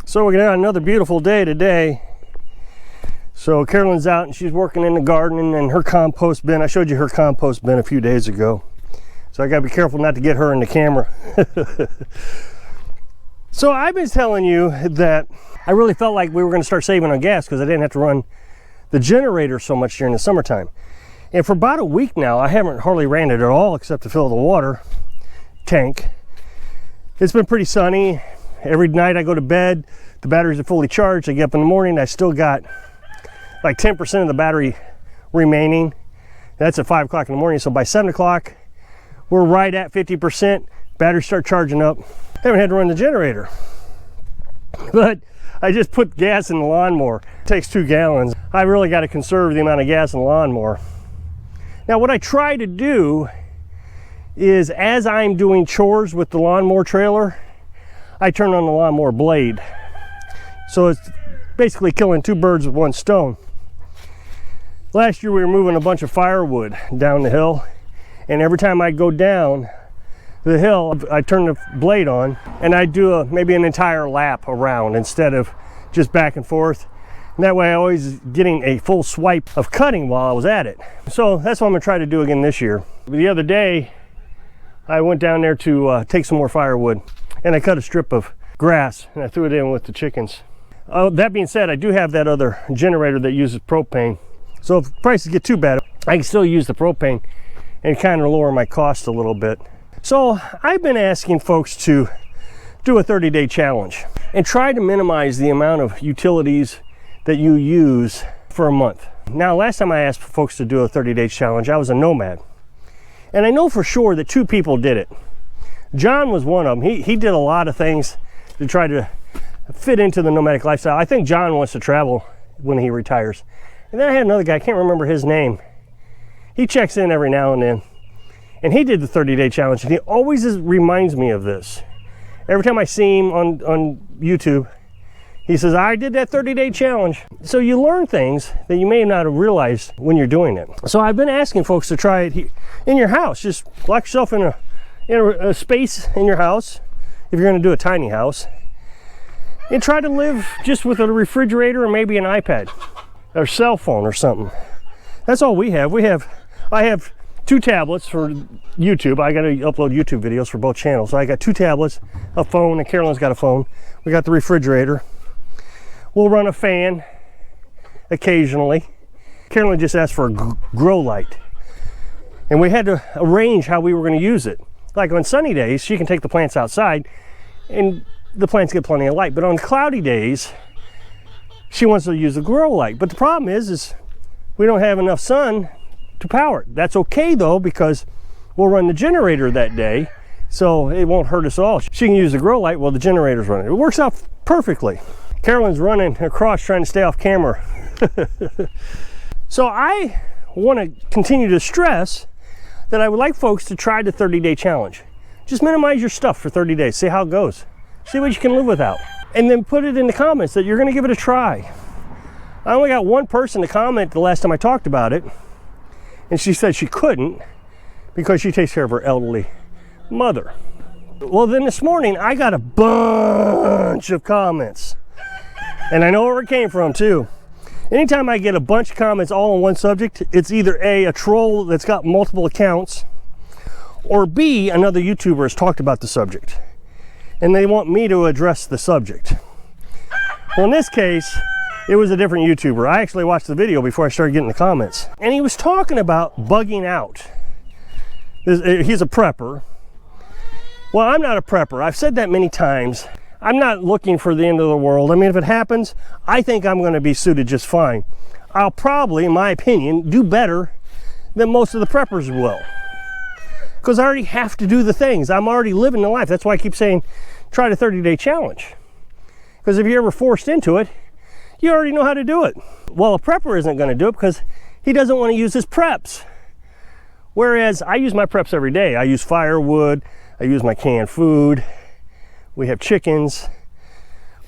So we got another beautiful day today. So Carolyn's out and she's working in the garden and her compost bin. I showed you her compost bin a few days ago. So I gotta be careful not to get her in the camera. So I've been telling you that I really felt like we were gonna start saving on gas because I didn't have to run the generator so much during the summertime. And for about a week now, I haven't hardly ran it at all except to fill the water tank. It's been pretty sunny. Every night I go to bed, the batteries are fully charged. I get up in the morning, I still got like 10% of the battery remaining. That's at 5 o'clock in the morning. So by 7 o'clock, we're right at 50%. Batteries start charging up. Haven't had to run the generator. But I just put gas in the lawnmower. It takes 2 gallons. I really got to conserve the amount of gas in the lawnmower. Now what I try to do is as I'm doing chores with the lawnmower trailer, I turn on the lawnmower blade. So it's basically killing 2 birds with 1 stone. Last year we were moving a bunch of firewood down the hill, and every time I go down the hill, I turn the blade on and I do maybe an entire lap around instead of just back and forth. And that way I always getting a full swipe of cutting while I was at it. So that's what I'm gonna try to do again this year. The other day, I went down there to take some more firewood and I cut a strip of grass and I threw it in with the chickens. That being said, I do have that other generator that uses propane. So if prices get too bad, I can still use the propane and kind of lower my cost a little bit. So I've been asking folks to do a 30-day challenge and try to minimize the amount of utilities that you use for a month. Now, last time I asked folks to do a 30-day challenge, I was a nomad. And I know for sure that 2 people did it. John was one of them. He did a lot of things to try to fit into the nomadic lifestyle. I think John wants to travel when he retires. And then I had another guy, I can't remember his name. He checks in every now and then. And he did the 30-day challenge. And he always reminds me of this. Every time I see him on YouTube, he says, I did that 30-day challenge. So you learn things that you may not have realized when you're doing it. So I've been asking folks to try it in your house. Just lock yourself in a space in your house, if you're gonna do a tiny house, and try to live just with a refrigerator or maybe an iPad or cell phone or something. That's all we have. I have 2 tablets for YouTube. I gotta upload YouTube videos for both channels. So I got 2 tablets, a phone, and Carolyn's got a phone. We got the refrigerator. We'll run a fan occasionally. Carolyn just asked for a grow light. And we had to arrange how we were gonna use it. Like on sunny days, she can take the plants outside and the plants get plenty of light. But on cloudy days, she wants to use the grow light. But the problem is we don't have enough sun to power it. That's okay though, because we'll run the generator that day, so it won't hurt us all. She can use the grow light while the generator's running. It works out perfectly. Carolyn's running across trying to stay off camera. So I want to continue to stress that I would like folks to try the 30-day challenge. Just minimize your stuff for 30 days. See how it goes. See what you can live without. And then put it in the comments that you're going to give it a try. I only got 1 person to comment the last time I talked about it. And she said she couldn't because she takes care of her elderly mother. Well, then this morning I got a bunch of comments. And I know where it came from too. Anytime I get a bunch of comments all on one subject, it's either a troll that's got multiple accounts, or B, another YouTuber has talked about the subject and they want me to address the subject. Well, in this case, it was a different YouTuber. I actually watched the video before I started getting the comments. And he was talking about bugging out. He's a prepper. Well, I'm not a prepper. I've said that many times. I'm not looking for the end of the world. I mean, if it happens, I think I'm going to be suited just fine. I'll probably, in my opinion, do better than most of the preppers will. Because I already have to do the things. I'm already living the life. That's why I keep saying, try the 30-day challenge. Because if you're ever forced into it, you already know how to do it. Well, a prepper isn't going to do it because he doesn't want to use his preps. Whereas I use my preps every day. I use firewood. I use my canned food. We have chickens.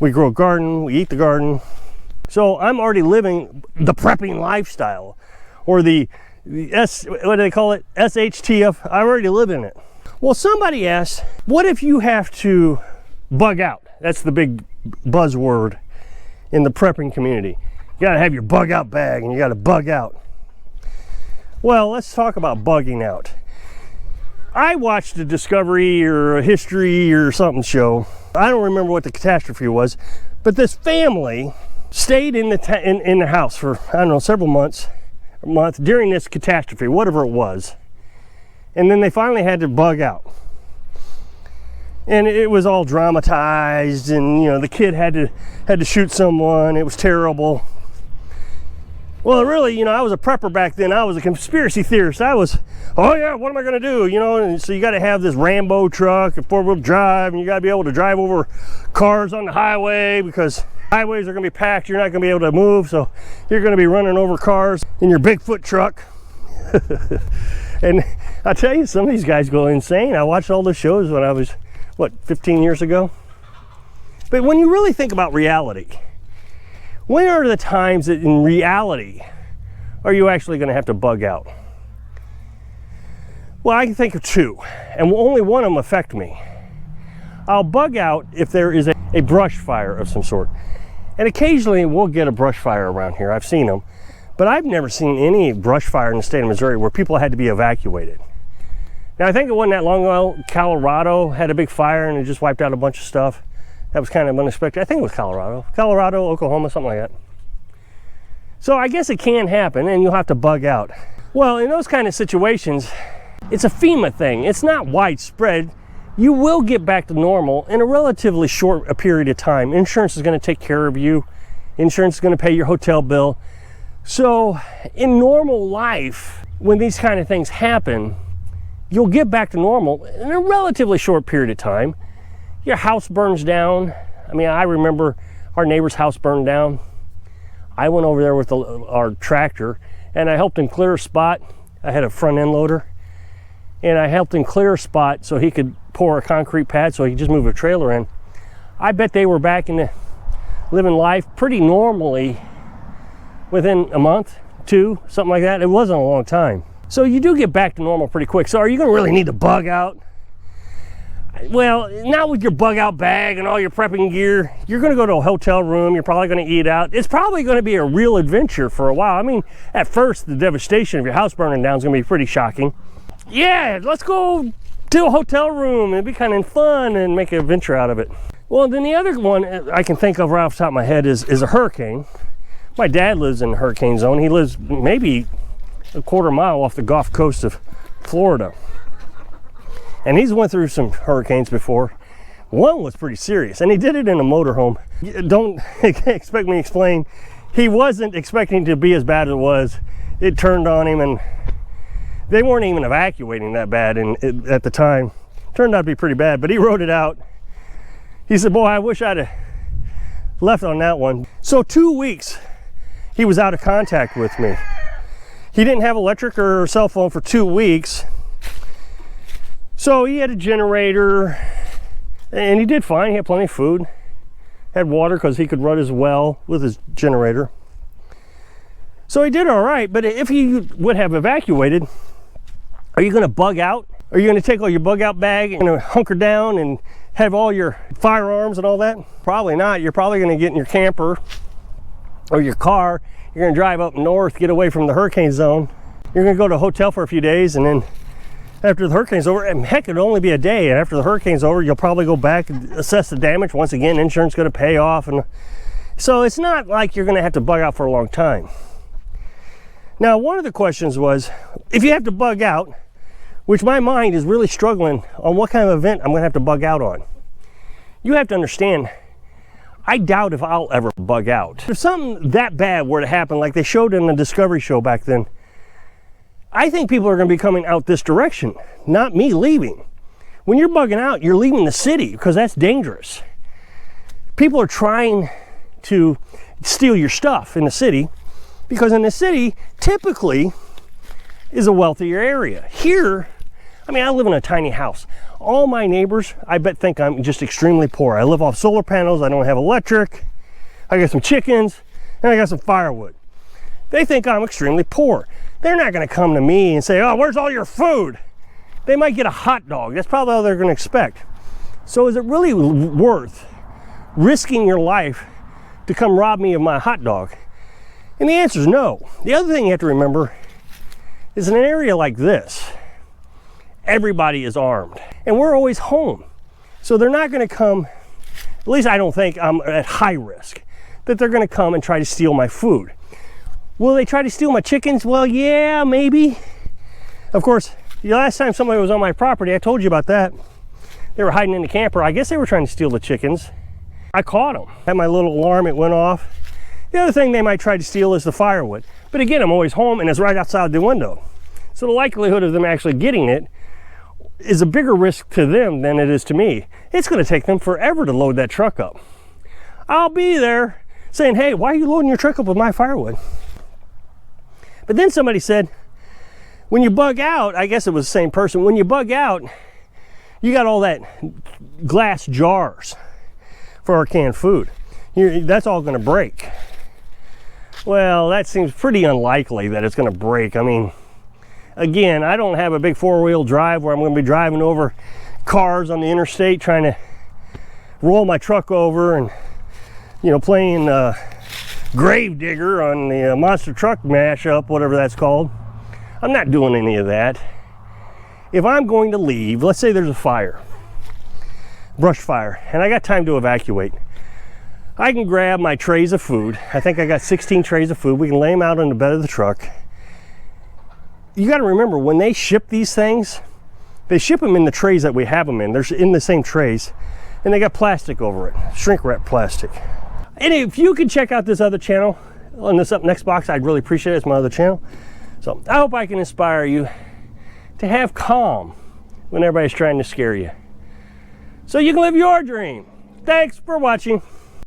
We grow a garden. We eat the garden. So I'm already living the prepping lifestyle, or the what do they call it? SHTF. I already live in it. Well, somebody asked, what if you have to bug out? That's the big buzzword in the prepping community. You gotta have your bug out bag and you gotta bug out. Well, let's talk about bugging out. I watched a Discovery or a History or something show. I don't remember what the catastrophe was, but this family stayed in the house for, I don't know, several months, a month during this catastrophe, whatever it was. And then they finally had to bug out. And it was all dramatized, and the kid had to shoot someone. It was terrible. Well, really, I was a prepper back then. I was a conspiracy theorist. I was, oh yeah, what am I going to do? And so you got to have this Rambo truck, a four-wheel drive, and you got to be able to drive over cars on the highway because highways are going to be packed. You're not going to be able to move, so you're going to be running over cars in your Bigfoot truck. And I tell you, some of these guys go insane. I watched all those shows when I was, 15 years ago? But when you really think about reality, when are the times that in reality are you actually going to have to bug out? Well, I can think of two, and only one of them affect me. I'll bug out if there is a brush fire of some sort. And occasionally we'll get a brush fire around here. I've seen them, but I've never seen any brush fire in the state of Missouri where people had to be evacuated. Now, I think it wasn't that long ago, Colorado had a big fire and it just wiped out a bunch of stuff. That was kind of unexpected. I think it was Colorado, Oklahoma, something like that. So I guess it can happen and you'll have to bug out. Well, in those kind of situations, it's a FEMA thing. It's not widespread. You will get back to normal in a relatively short period of time. Insurance is going to take care of you. Insurance is going to pay your hotel bill. So in normal life, when these kind of things happen, you'll get back to normal in a relatively short period of time. Your house burns down. I mean, I remember our neighbor's house burned down. I went over there with our tractor and I helped him clear a spot. I had a front end loader and I helped him clear a spot so he could pour a concrete pad so he could just move a trailer in. I bet they were back in the living life pretty normally within a month, two, something like that. It wasn't a long time. So you do get back to normal pretty quick. So are you gonna really need to bug out? Well, not with your bug out bag and all your prepping gear. You're gonna go to a hotel room, you're probably gonna eat out. It's probably gonna be a real adventure for a while. I mean, at first, the devastation of your house burning down is gonna be pretty shocking. Yeah, let's go to a hotel room. It'd be kind of fun and make an adventure out of it. Well, then the other one I can think of right off the top of my head is a hurricane. My dad lives in the hurricane zone. He lives maybe a quarter mile off the Gulf Coast of Florida. And he's went through some hurricanes before. One was pretty serious, and he did it in a motorhome. Don't expect me to explain. He wasn't expecting to be as bad as it was. It turned on him, and they weren't even evacuating that bad at the time. Turned out to be pretty bad, but he wrote it out. He said, boy, I wish I'd have left on that one. So 2 weeks, he was out of contact with me. He didn't have electric or cell phone for 2 weeks. So he had a generator and he did fine. He had plenty of food, had water because he could run his well with his generator. So he did all right, but if he would have evacuated, are you gonna bug out? Are you gonna take all your bug out bag and hunker down and have all your firearms and all that? Probably not. You're probably gonna get in your camper or your car. You're gonna drive up north, get away from the hurricane zone. You're gonna go to a hotel for a few days, and then after the hurricane's over, and heck, it'll only be a day, and after the hurricane's over, you'll probably go back and assess the damage. Once again, insurance is gonna pay off, and so it's not like you're gonna have to bug out for a long time. Now, one of the questions was, if you have to bug out, which my mind is really struggling on what kind of event I'm gonna have to bug out on. You have to understand, I doubt if I'll ever bug out. If something that bad were to happen, like they showed in the Discovery show back then, I think people are going to be coming out this direction, not me leaving. When you're bugging out, you're leaving the city because that's dangerous. People are trying to steal your stuff in the city because in the city, typically, is a wealthier area. Here, I mean, I live in a tiny house. All my neighbors, I bet, think I'm just extremely poor. I live off solar panels, I don't have electric, I got some chickens, and I got some firewood. They think I'm extremely poor. They're not gonna come to me and say, oh, where's all your food? They might get a hot dog. That's probably all they're gonna expect. So is it really worth risking your life to come rob me of my hot dog? And the answer is no. The other thing you have to remember is in an area like this, everybody is armed and we're always home. So they're not going to come, at least I don't think I'm at high risk, that they're going to come and try to steal my food. Will they try to steal my chickens? Well, yeah, maybe. Of course, the last time somebody was on my property, I told you about that. They were hiding in the camper. I guess they were trying to steal the chickens. I caught them. Had my little alarm, it went off. The other thing they might try to steal is the firewood. But again, I'm always home and it's right outside the window. So the likelihood of them actually getting it is a bigger risk to them than it is to me. It's going to take them forever to load that truck up. I'll be there saying, hey, why are you loading your truck up with my firewood? But then somebody said, when you bug out, I guess it was the same person, when you bug out, you got all that glass jars for our canned food. That's all going to break. Well, that seems pretty unlikely that it's going to break. I mean, again, I don't have a big four-wheel drive where I'm going to be driving over cars on the interstate trying to roll my truck over and, you know, playing grave digger on the monster truck mashup, whatever that's called. I'm not doing any of that. If I'm going to leave, let's say there's a fire, brush fire, and I got time to evacuate, I can grab my trays of food. I think I got 16 trays of food. We can lay them out on the bed of the truck. You got to remember, when they ship these things, they ship them in the trays that we have them in. They're in the same trays, and they got plastic over it, shrink wrap plastic. And if you could check out this other channel on this up next box, I'd really appreciate it. It's my other channel. So I hope I can inspire you to have calm when everybody's trying to scare you, so you can live your dream. Thanks for watching.